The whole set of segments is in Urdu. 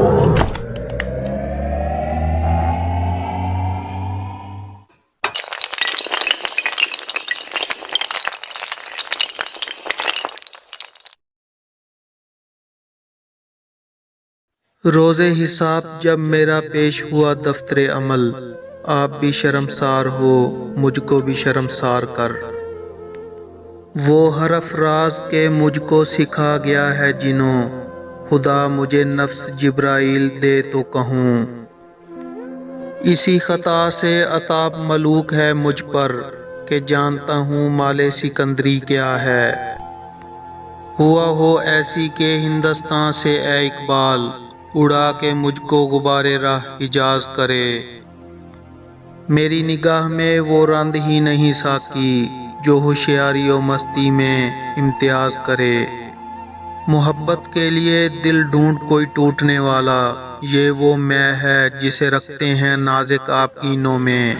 روز حساب جب میرا پیش ہوا دفتر عمل، آپ بھی شرمسار ہو مجھ کو بھی شرمسار کر۔ وہ حرف راز کے مجھ کو سکھا گیا ہے جنوں، خدا مجھے نفس جبرائیل دے تو کہوں۔ اسی خطا سے عتاب ملوک ہے مجھ پر، کہ جانتا ہوں مال سکندری کیا ہے۔ ہوا ہو ایسی کہ ہندوستان سے اے اقبال، اڑا کے مجھ کو غبار راہ حجاز کرے۔ میری نگاہ میں وہ رند ہی نہیں ساقی، جو ہوشیاری و مستی میں امتیاز کرے۔ محبت کے لیے دل ڈھونڈ کوئی ٹوٹنے والا، یہ وہ میں ہے جسے رکھتے ہیں نازک آبگینوں میں۔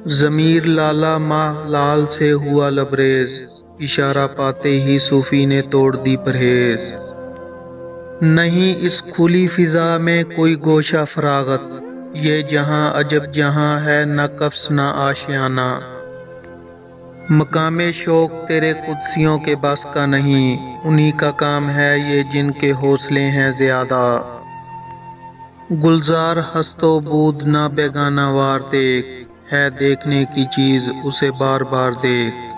ضمیر لالا ماہ لال سے ہوا لبریز، اشارہ پاتے ہی صوفی نے توڑ دی پرہیز۔ نہیں اس کھلی فضا میں کوئی گوشہ فراغت، یہ جہاں عجب جہاں ہے نہ قفس نہ آشیانہ۔ مقام شوق تیرے قدسیوں کے بس کا نہیں، انہی کا کام ہے یہ جن کے حوصلے ہیں زیادہ۔ گلزار ہست و بود نہ بیگانہ وار دیکھ، ہے دیکھنے کی چیز اسے بار بار دیکھ۔